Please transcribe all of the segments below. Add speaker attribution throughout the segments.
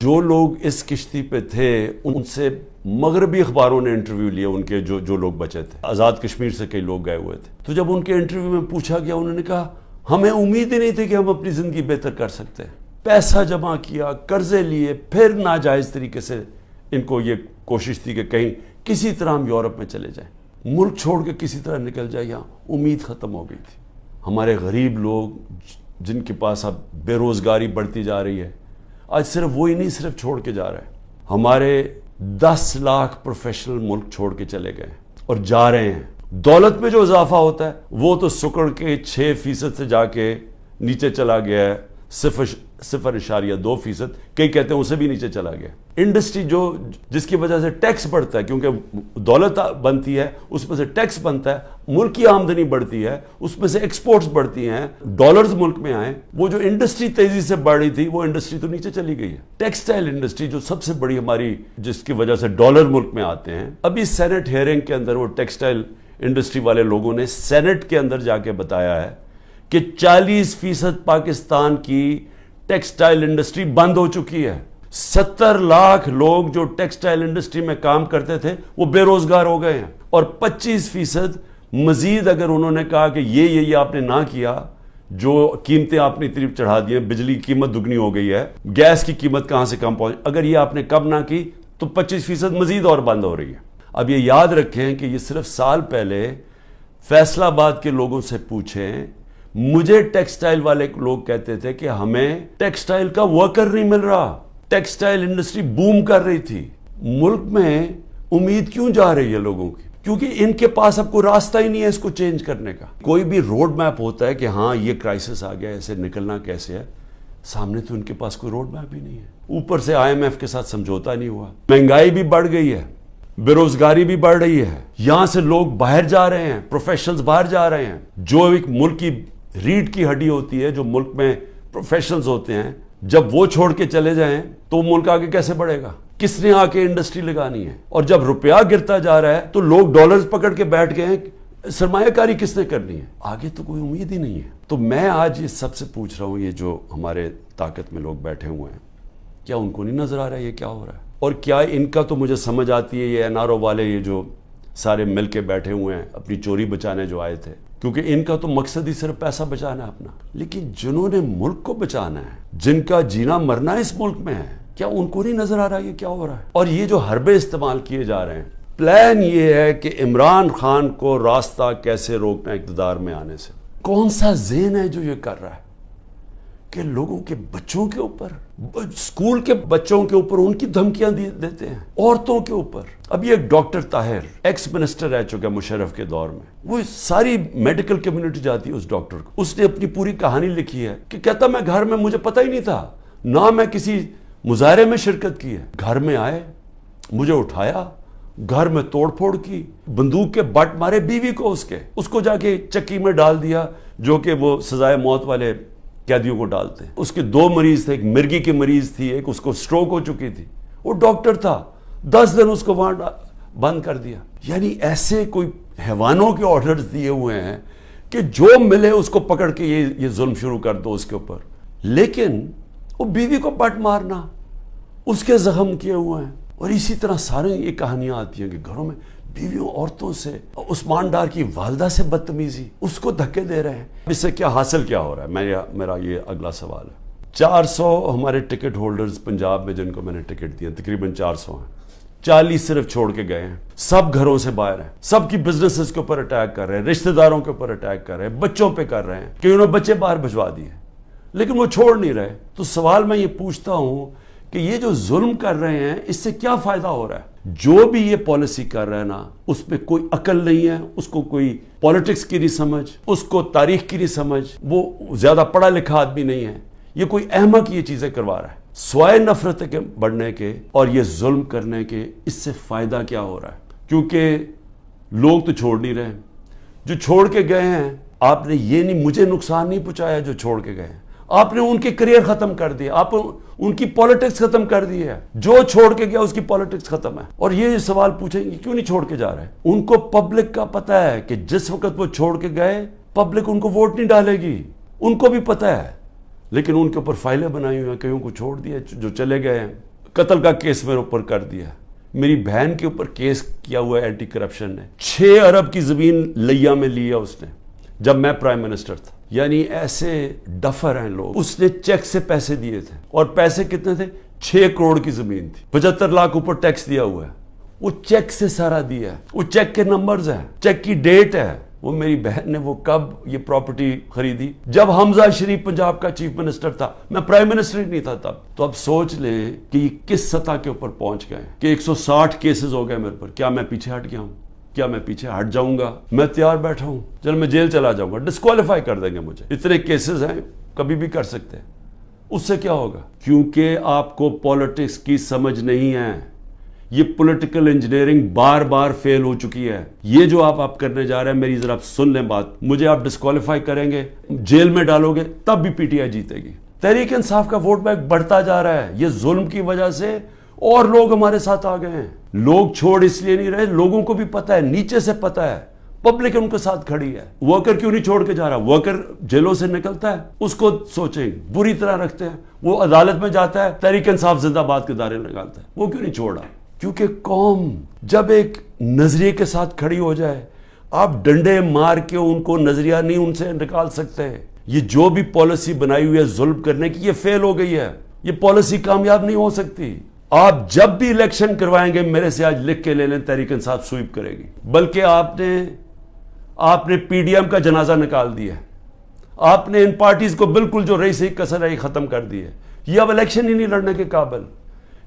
Speaker 1: جو لوگ اس کشتی پہ تھے ان سے مغربی اخباروں نے انٹرویو لیا، ان کے جو لوگ بچے تھے، آزاد کشمیر سے کئی لوگ گئے ہوئے تھے، تو جب ان کے انٹرویو میں پوچھا گیا انہوں نے کہا ہمیں امید ہی نہیں تھی کہ ہم اپنی زندگی بہتر کر سکتے ہیں، پیسہ جمع کیا، قرضے لیے، پھر ناجائز طریقے سے ان کو یہ کوشش تھی کہ کہیں کسی طرح ہم یورپ میں چلے جائیں، ملک چھوڑ کے کسی طرح نکل جائے، یہاں امید ختم ہو گئی تھی۔ ہمارے غریب لوگ جن کے پاس اب بے روزگاری بڑھتی جا رہی ہے، آج صرف وہی نہیں صرف چھوڑ کے جا رہے ہیں، ہمارے 10 لاکھ پروفیشنل ملک چھوڑ کے چلے گئے اور جا رہے ہیں۔ دولت میں جو اضافہ ہوتا ہے وہ تو سکڑ کے 6% سے جا کے نیچے چلا گیا ہے، 0.2%، کئی کہتے ہیں اسے بھی نیچے چلا گیا۔ انڈسٹری جس کی وجہ سے ٹیکس بڑھتا ہے، کیونکہ دولت بنتی ہے اس میں سے ٹیکس بنتا ہے، ملک کی آمدنی بڑھتی ہے، اس میں سے ایکسپورٹس بڑھتی ہیں، ڈالرز ملک میں آئیں، وہ جو انڈسٹری تیزی سے بڑھ رہی تھی وہ انڈسٹری تو نیچے چلی گئی ہے۔ ٹیکسٹائل انڈسٹری جو سب سے بڑی ہماری، جس کی وجہ سے ڈالر ملک میں آتے ہیں، ابھی سینٹ ہیئرنگ کے اندر وہ ٹیکسٹائل انڈسٹری والے لوگوں نے سینٹ کے اندر جا کے بتایا ہے کہ 40% پاکستان کی ٹیکسٹائل انڈسٹری بند ہو چکی ہے۔ 70 لاکھ لوگ جو ٹیکسٹائل انڈسٹری میں کام کرتے تھے وہ بے روزگار ہو گئے ہیں، اور 25% مزید اگر انہوں نے کہا کہ یہ آپ نے نہ کیا، جو قیمتیں آپ نے اتنی چڑھا دی ہیں، بجلی کی قیمت دگنی ہو گئی ہے، گیس کی قیمت کہاں سے کم پہنچ، اگر یہ آپ نے کم نہ کی تو 25% مزید اور بند ہو رہی ہے۔ اب یہ یاد رکھیں کہ یہ صرف سال پہلے فیصل آباد کے لوگوں سے پوچھیں، مجھے ٹیکسٹائل والے لوگ کہتے تھے کہ ہمیں ٹیکسٹائل کا ورکر نہیں مل رہا، ٹیکسٹائل انڈسٹری بوم کر رہی تھی۔ ملک میں امید کیوں جا رہی ہے لوگوں کی؟ کیونکہ ان کے پاس اب کوئی راستہ ہی نہیں ہے اس کو چینج کرنے کا۔ کوئی بھی روڈ میپ ہوتا ہے کہ ہاں یہ کرائسس آ گیا، ایسے نکلنا کیسے ہے، سامنے تو ان کے پاس کوئی روڈ میپ ہی نہیں ہے۔ اوپر سے IMF کے ساتھ سمجھوتا نہیں ہوا، مہنگائی بھی بڑھ گئی ہے، بے روزگاری بھی بڑھ رہی ہے، یہاں سے لوگ باہر جا رہے ہیں، پروفیشنلز باہر جا رہے ہیں۔ جو ایک ملک کی ریڑھ کی ہڈی ہوتی ہے، جو ملک میں پروفیشنلز ہوتے ہیں، جب وہ چھوڑ کے چلے جائیں تو ملک آگے کیسے بڑھے گا؟ کس نے آ کے انڈسٹری لگانی ہے؟ اور جب روپیہ گرتا جا رہا ہے تو لوگ ڈالرز پکڑ کے بیٹھ گئے ہیں، سرمایہ کاری کس نے کرنی ہے؟ آگے تو کوئی امید ہی نہیں ہے۔ تو میں آج یہ سب سے پوچھ رہا ہوں، یہ جو ہمارے طاقت میں لوگ بیٹھے ہوئے ہیں، کیا ان کو نہیں نظر آ رہا ہے یہ کیا ہو رہا ہے؟ اور کیا ان کا تو مجھے سمجھ آتی ہے، یہ NRO والے یہ جو سارے مل کے بیٹھے ہوئے ہیں اپنی چوری بچانے جو آئے تھے، کیونکہ ان کا تو مقصد ہی صرف پیسہ بچانا ہے اپنا، لیکن جنہوں نے ملک کو بچانا ہے، جن کا جینا مرنا اس ملک میں ہے، کیا ان کو نہیں نظر آ رہا یہ کیا ہو رہا ہے؟ اور یہ جو حربے استعمال کیے جا رہے ہیں، پلان یہ ہے کہ عمران خان کو راستہ کیسے روکنا اقتدار میں آنے سے۔ کون سا ذہن ہے جو یہ کر رہا ہے کہ لوگوں کے بچوں کے اوپر، اسکول کے بچوں کے اوپر ان کی دھمکیاں دیتے ہیں، عورتوں کے اوپر۔ اب یہ ڈاکٹر طاہر ایکس منسٹر رہ چکا مشرف کے دور میں، وہ ساری میڈیکل کمیونٹی جاتی ہے اس ڈاکٹر کو، اس نے اپنی پوری کہانی لکھی ہے کہ کہتا میں گھر میں مجھے پتہ ہی نہیں تھا، نہ میں کسی مظاہرے میں شرکت کی ہے، گھر میں آئے، مجھے اٹھایا، گھر میں توڑ پھوڑ کی، بندوق کے بٹ مارے بیوی کو، اس کو جا کے چکی میں ڈال دیا، جو کہ وہ سزائے موت والے قیدیوں کو ڈالتے ہیں۔ اس کے 2 مریض تھے، ایک مرگی کی مریض تھی، ایک اس کو سٹروک ہو چکی تھی، وہ ڈاکٹر تھا، 10 دن اس کو وہاں بند کر دیا۔ یعنی ایسے کوئی حیوانوں کے آرڈرز دیے ہوئے ہیں کہ جو ملے اس کو پکڑ کے یہ ظلم شروع کر دو اس کے اوپر۔ لیکن وہ بیوی کو بٹ مارنا، اس کے زخم کیے ہوئے ہیں، اور اسی طرح سارے یہ کہانیاں آتی ہیں کہ گھروں میں بیویوں عورتوں سے، عثمان ڈار کی والدہ سے بدتمیزی، اس کو دھکے دے رہے ہیں۔ اس سے کیا حاصل کیا ہو رہا ہے؟ میرا یہ اگلا سوال ہے۔ 400 ہمارے ٹکٹ ہولڈرز پنجاب میں جن کو میں نے ٹکٹ دیا، تقریباً 400 ہیں، 40 صرف چھوڑ کے گئے ہیں، سب گھروں سے باہر ہیں، سب کی بزنسز کے اوپر اٹیک کر رہے ہیں، رشتہ داروں کے اوپر اٹیک کر رہے ہیں، بچوں پہ کر رہے ہیں کہ انہوں نے بچے باہر بھجوا دیے، لیکن وہ چھوڑ نہیں رہے۔ تو سوال میں یہ پوچھتا ہوں کہ یہ جو ظلم کر رہے ہیں اس سے کیا فائدہ ہو رہا ہے؟ جو بھی یہ پالیسی کر رہا ہے نا، اس پہ کوئی عقل نہیں ہے، اس کو کوئی پالیٹکس کی نہیں سمجھ، اس کو تاریخ کی نہیں سمجھ، وہ زیادہ پڑھا لکھا آدمی نہیں ہے، یہ کوئی احمق یہ چیزیں کروا رہا ہے۔ سوائے نفرت کے بڑھنے کے اور یہ ظلم کرنے کے، اس سے فائدہ کیا ہو رہا ہے؟ کیونکہ لوگ تو چھوڑ نہیں رہے، جو چھوڑ کے گئے ہیں، آپ نے یہ نہیں، مجھے نقصان نہیں پہنچایا جو چھوڑ کے گئے ہیں، آپ نے ان کے کریئر ختم کر دیا، آپ ان کی پالیٹکس ختم کر دی ہے، جو چھوڑ کے گیا اس کی پالیٹکس ختم ہے۔ اور یہ سوال پوچھیں گے کیوں نہیں چھوڑ کے جا رہے؟ ان کو پبلک کا پتہ ہے کہ جس وقت وہ چھوڑ کے گئے پبلک ان کو ووٹ نہیں ڈالے گی، ان کو بھی پتہ ہے، لیکن ان کے اوپر فائلیں بنائی ہوئی ہیں، کئیوں کو چھوڑ دیا جو چلے گئے ہیں۔ قتل کا کیس میرے اوپر کر دیا. میری بہن کے اوپر کیس کیا ہوا ہے اینٹی کرپشن نے. 6 ارب کی زمین لیا میں لیا اس نے جب میں پرائم منسٹر تھا. یعنی ایسے ڈفر ہیں لوگ. اس نے چیک سے پیسے دیے تھے اور پیسے کتنے تھے؟ 6 کروڑ کی زمین تھی. 75 لاکھ اوپر ٹیکس دیا ہوا ہے. وہ چیک سے سارا دیا ہے. وہ چیک کے نمبرز ہیں, چیک کی ڈیٹ ہے. وہ میری بہن نے وہ کب یہ پراپرٹی خریدی؟ جب حمزہ شریف پنجاب کا چیف منسٹر تھا. میں پرائم منسٹر ہی نہیں تھا تب. تو اب سوچ لیں کہ یہ کس سطح کے اوپر پہنچ گئے کہ 160 کیسز ہو گئے میرے پر. کیا میں پیچھے ہٹ گیا ہوں؟ کیا میں پیچھے ہٹ جاؤں گا؟ میں تیار بیٹھا ہوں. چل میں جیل چلا جاؤں گا, ڈسکوالیفائی کر دیں گے مجھے. اتنے کیسز ہیں, کبھی بھی کر سکتے ہیں. اس سے کیا ہوگا؟ کیونکہ آپ کو پالیٹکس کی سمجھ نہیں ہے. یہ پولیٹیکل انجینئرنگ بار بار فیل ہو چکی ہے. یہ جو آپ کرنے جا رہے ہیں, میری ذرا سن لیں بات. مجھے آپ ڈسکوالیفائی کریں گے, جیل میں ڈالو گے, تب بھی پی ٹی آئی جیتے گی. تحریک انصاف کا ووٹ بینک بڑھتا جا رہا ہے. یہ ظلم کی وجہ سے اور لوگ ہمارے ساتھ آ گئے ہیں. لوگ چھوڑ اس لیے نہیں رہے, لوگوں کو بھی پتا ہے, نیچے سے پتا ہے, پبلک ان کے ساتھ کھڑی ہے. ورکر کیوں نہیں چھوڑ کے جا رہا؟ ورکر جیلوں سے نکلتا ہے, اس کو سوچیں بری طرح رکھتے ہیں. وہ عدالت میں جاتا ہے, تحریک انصاف زندہ باد کے دعوے لگاتا ہے. وہ کیوں نہیں چھوڑا؟ کیونکہ قوم جب ایک نظریے کے ساتھ کھڑی ہو جائے, آپ ڈنڈے مار کے ان کو نظریہ نہیں ان سے نکال سکتے. یہ جو بھی پالیسی بنائی ہوئی ہے ظلم کرنے کی, یہ فیل ہو گئی ہے. یہ پالیسی کامیاب نہیں ہو سکتی. آپ جب بھی الیکشن کروائیں گے, میرے سے آج لکھ کے لے لیں, تحریک انصاف سویپ کرے گی. بلکہ آپ نے پی ڈی ایم کا جنازہ نکال دیا ہے. آپ نے ان پارٹیز کو بالکل جو رہی صحیح کسر رہی ختم کر دی ہے. یہ اب الیکشن ہی نہیں لڑنے کے قابل.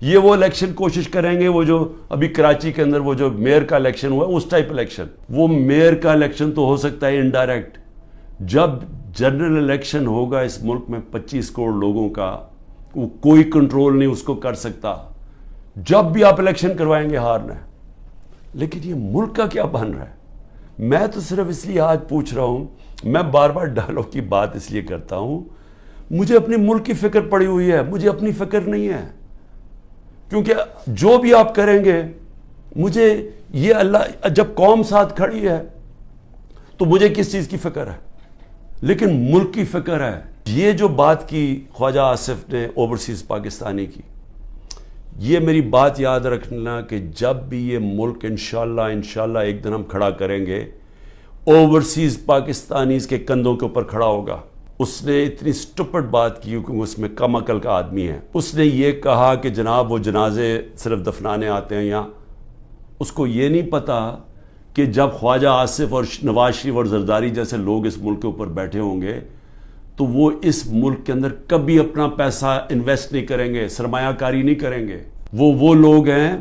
Speaker 1: یہ وہ الیکشن کوشش کریں گے, وہ جو ابھی کراچی کے اندر وہ جو میئر کا الیکشن ہوا, اس ٹائپ الیکشن. وہ میئر کا الیکشن تو ہو سکتا ہے انڈائریکٹ. جب جنرل الیکشن ہوگا اس ملک میں 25 کروڑ لوگوں کا, وہ کوئی کنٹرول نہیں اس کو کر سکتا. جب بھی آپ الیکشن کروائیں گے ہارنا ہے. لیکن یہ ملک کا کیا بن رہا ہے؟ میں تو صرف اس لیے آج پوچھ رہا ہوں, میں بار بار ڈائلاگ کی بات اس لیے کرتا ہوں, مجھے اپنے ملک کی فکر پڑی ہوئی ہے, مجھے اپنی فکر نہیں ہے. کیونکہ جو بھی آپ کریں گے, مجھے یہ اللہ, جب قوم ساتھ کھڑی ہے تو مجھے کس چیز کی فکر ہے؟ لیکن ملک کی فکر ہے. یہ جو بات کی خواجہ آصف نے اوورسیز پاکستانی کی, یہ میری بات یاد رکھنا کہ جب بھی یہ ملک انشاءاللہ ایک دن ہم کھڑا کریں گے, اوورسیز پاکستانیز کے کندھوں کے اوپر کھڑا ہوگا. اس نے اتنی سٹپڈ بات کی کیونکہ اس میں کم عقل کا آدمی ہے. اس نے یہ کہا کہ جناب وہ جنازے صرف دفنانے آتے ہیں یہاں. اس کو یہ نہیں پتا کہ جب خواجہ آصف اور نواز شریف اور زرداری جیسے لوگ اس ملک کے اوپر بیٹھے ہوں گے تو وہ اس ملک کے اندر کبھی اپنا پیسہ انویسٹ نہیں کریں گے, سرمایہ کاری نہیں کریں گے. وہ لوگ ہیں,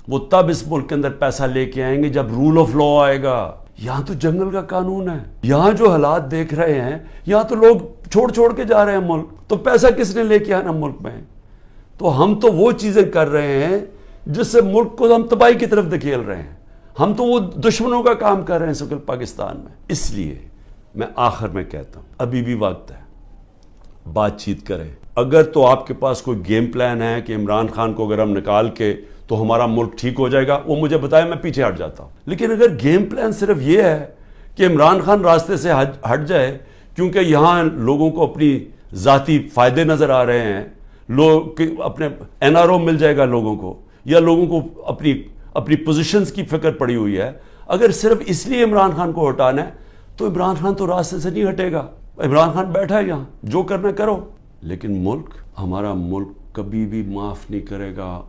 Speaker 1: وہ تب اس ملک کے اندر پیسہ لے کے آئیں گے جب رول آف لا آئے گا. یہاں تو جنگل کا قانون ہے. یہاں جو حالات دیکھ رہے ہیں, یہاں تو لوگ چھوڑ کے جا رہے ہیں ملک. تو پیسہ کس نے لے کے آنا ملک میں؟ تو ہم تو وہ چیزیں کر رہے ہیں جس سے ملک کو ہم تباہی کی طرف دھکیل رہے ہیں. ہم تو وہ دشمنوں کا کام کر رہے ہیں سکل پاکستان میں. اس لیے میں آخر میں کہتا ہوں, ابھی بھی وقت ہے, بات چیت کریں. اگر تو آپ کے پاس کوئی گیم پلان ہے کہ عمران خان کو اگر ہم نکال کے تو ہمارا ملک ٹھیک ہو جائے گا, وہ مجھے بتائے, میں پیچھے ہٹ جاتا ہوں. لیکن اگر گیم پلان صرف یہ ہے کہ عمران خان راستے سے ہٹ جائے کیونکہ یہاں لوگوں کو اپنی ذاتی فائدے نظر آ رہے ہیں, لوگ اپنے این آر او مل جائے گا لوگوں کو, یا لوگوں کو اپنی پوزیشنز کی فکر پڑی ہوئی ہے, اگر صرف اس لیے عمران خان کو ہٹانا ہے تو عمران خان تو راستے سے نہیں ہٹے گا. عمران خان بیٹھا ہے یہاں, جو کرنا کرو. لیکن ملک, ہمارا ملک کبھی بھی معاف نہیں کرے گا.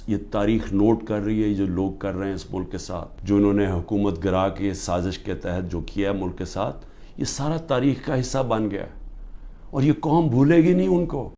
Speaker 1: یہ تاریخ نوٹ کر رہی ہے جو لوگ کر رہے ہیں اس ملک کے ساتھ, جو انہوں نے حکومت گرا کے سازش کے تحت جو کیا ہے ملک کے ساتھ, یہ سارا تاریخ کا حصہ بن گیا ہے اور یہ قوم بھولے گی نہیں ان کو.